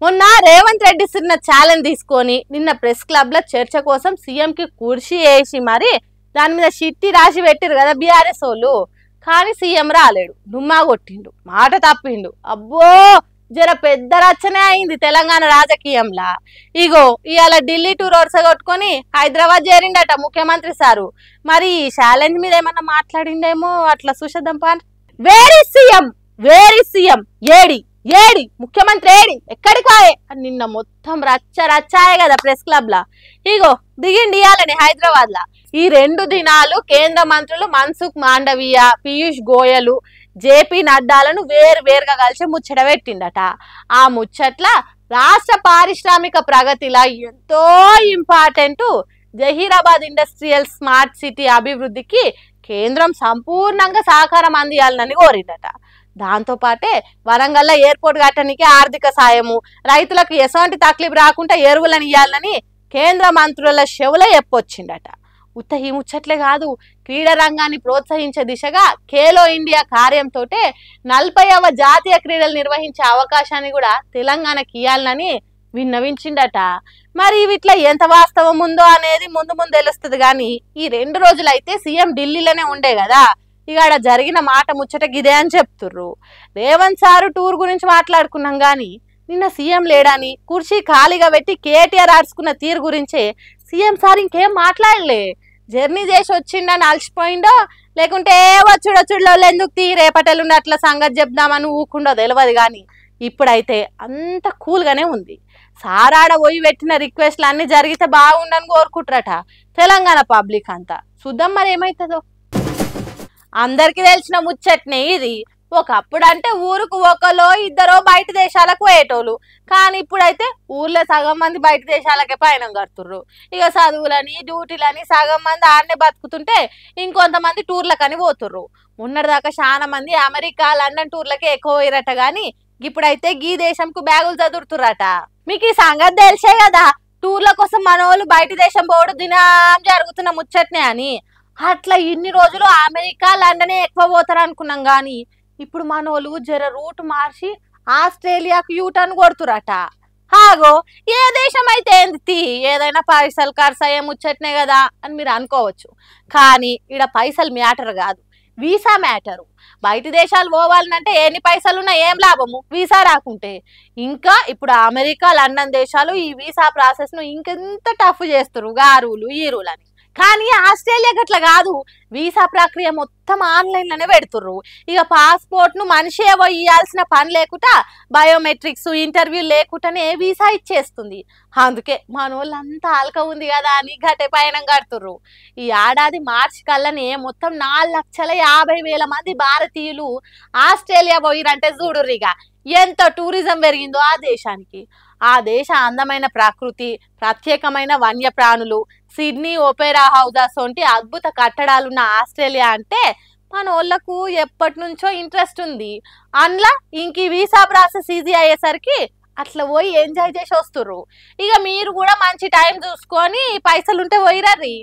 మొన్న రేవంత్ రెడ్డి సిన్న ఛాలెంజ్ తీసుకొని నిన్న ప్రెస్ క్లబ్ లో చర్చ కోసం సీఎం కి కుర్చీ వేసి మరి దాని మీద చిట్టి రాసి పెట్టిరు కదా బీఆర్ఎస్ వాళ్ళు. కానీ సీఎం రాలేడు, దుమ్మా కొట్టిండు, మాట తప్పిండు. అబ్బో జర పెద్ద రచనే అయింది తెలంగాణ రాజకీయంలా. ఇగో ఇవాళ ఢిల్లీ టూర్ వరుస కొట్టుకొని హైదరాబాద్ చేరిండట ముఖ్యమంత్రి సారు. మరి ఈ ఛాలెంజ్ మీద ఏమన్నా మాట్లాడిండేమో, అట్లా చూసేద్దాం పా. వేరీ సీఎం, వేరీ సీఎం, ఏడి ఏడి ముఖ్యమంత్రి ఏడి, ఎక్కడికి వాయే అని నిన్న మొత్తం రచ్చాయే కదా ప్రెస్ క్లబ్ లా. ఇగో దిగిండి ఇయాలని హైదరాబాద్ లా. ఈ 2 దినాలు కేంద్ర మంత్రులు మన్సుఖ్ మాండవీయ, పీయూష్ గోయలు, జేపీ నడ్డాలను వేరుగా కలిసి ముచ్చట పెట్టిండట. ఆ ముచ్చట్ల రాష్ట్ర పారిశ్రామిక ప్రగతిలా ఎంతో important Zaheerabad industrial smart city అభివృద్ధికి కేంద్రం సంపూర్ణంగా సహకారం అందియాలని కోరిండట. దాంతో పాటే వరంగల్ ఎయిర్పోర్ట్ కట్టడానికి ఆర్థిక సాయము, రైతులకు ఎసంటి తక్లీఫ్ రాకుండా ఎరువులను ఇవ్వాలని కేంద్ర మంత్రుల చెవుల చెప్పొచ్చిండట. ఉత్త ఈ ముచ్చట్లే కాదు, క్రీడా రంగాన్ని ప్రోత్సహించే దిశగా ఖేలో ఇండియా కార్యంతో 40వ జాతీయ క్రీడలు నిర్వహించే అవకాశాన్ని కూడా తెలంగాణకి ఇవ్వాలని విన్నవించిండట. మరి వీటిలో ఎంత వాస్తవం ఉందో అనేది ముందు తెలుస్తుంది. కానీ ఈ 2 రోజులైతే సీఎం ఢిల్లీలోనే ఉండే కదా, ఇక ఆడ జరిగిన మాట ముచ్చట గిదే అని చెప్తుర్రు. రేవంత్ సారు టూర్ గురించి మాట్లాడుకున్నాం కానీ నిన్న సీఎం లేడని కుర్చీ ఖాళీగా పెట్టి కేటీఆర్ ఆడుచుకున్న తీరు గురించే సీఎం సార్ ఇంకేం మాట్లాడలే. జర్నీ చేసి వచ్చిండని అలసిపోయిండో, లేకుంటే వచ్చుడొచ్చుడులో ఎందుకు తీ రేపటెల్లుండి అట్లా సంగతి చెప్దామని ఊకుండో తెలియదు. కానీ ఇప్పుడైతే అంత కూల్గానే ఉంది. సారాడ పోయి పెట్టిన రిక్వెస్ట్లు అన్ని జరిగితే బాగుండని కోరుకుంటారట తెలంగాణ పబ్లిక్ అంతా. చూద్దాం మరి ఏమవుతుందో. అందరికి తెలిసిన ముచ్చట్నే ఇది. ఒకప్పుడు అంటే ఊరుకు ఒకలో ఇద్దరో బయట దేశాలకు పోయేటోళ్ళు, కానీ ఇప్పుడైతే ఊర్లో సగం మంది బయట దేశాలకే పయనం కడుతుర్రు. ఇక చదువులని డ్యూటీలని సగం మంది ఆడనే బతుకుతుంటే ఇంకొంతమంది టూర్లకని పోతుర్రు. మొన్నటిదాకా చాలా మంది అమెరికా, లండన్ టూర్లకే ఎక్కువ పోయిరట. కానీ ఇప్పుడైతే గీ దేశంకు బ్యాగులు చదువుతుర్రట. మీకు ఈ సంగతి తెలిసే కదా, టూర్ల కోసం మన వాళ్ళు బయట దేశం పోవడం దినం జరుగుతున్న ముచ్చట్నే అని. అట్లా ఇన్ని రోజులు అమెరికా, లండనే ఎక్కువ పోతారు అనుకున్నాం. కానీ ఇప్పుడు మనోళ్ళు జర రూట్ మార్చి ఆస్ట్రేలియాకు యూటర్న్ కొడుతురట. హాగో ఏ దేశం అయితే ఏంది, ఏదైనా పైసలు ఖర్చు అయ్యే ముచ్చట్నే కదా అని మీరు అనుకోవచ్చు. కానీ ఇక్కడ పైసలు మ్యాటర్ కాదు, వీసా మ్యాటరు. బయట దేశాలు పోవాలంటే ఎన్ని పైసలున్నా ఏం లాభము వీసా రాకుంటే. ఇంకా ఇప్పుడు అమెరికా, లండన్ దేశాలు ఈ వీసా ప్రాసెస్ ను ఇంకెంత టఫ్ చేస్తారు, గారులు ఈరులు అని. కానీ ఆస్ట్రేలియా గట్ల కాదు, వీసా ప్రక్రియ మొత్తం ఆన్లైన్లోనే పెడుతుర్రు. ఇక పాస్పోర్ట్ ను మనిషే పోయి ఇవ్వాల్సిన పని లేకుండా, బయోమెట్రిక్స్ ఇంటర్వ్యూ లేకుండానే వీసా ఇచ్చేస్తుంది. అందుకే మన వాళ్ళంతా అలక ఉంది కదా అని గట్టే పయనం కడుతుర్రు. ఈ ఏడాది మార్చి కల్లానే మొత్తం 4,50,000 మంది భారతీయులు ఆస్ట్రేలియా పోయిరంటే చూడుర్రిగా ఎంత టూరిజం పెరిగిందో ఆ దేశానికి. ఆ దేశ అందమైన ప్రకృతి, ప్రత్యేకమైన వన్యప్రాణులు, సిడ్నీ ఒపేరా హౌజెస్ వంటి అద్భుత కట్టడాలున్న ఆస్ట్రేలియా అంటే మన వాళ్ళకు ఎప్పటి నుంచో ఇంట్రెస్ట్ ఉంది. అందులో ఇంక వీసా ప్రాసెస్ ఈజీ అయ్యేసరికి అట్లా పోయి ఎంజాయ్ చేసి వస్తుర్రు. ఇక మీరు కూడా మంచి టైం చూసుకొని పైసలుంటే పోయిరర్రి.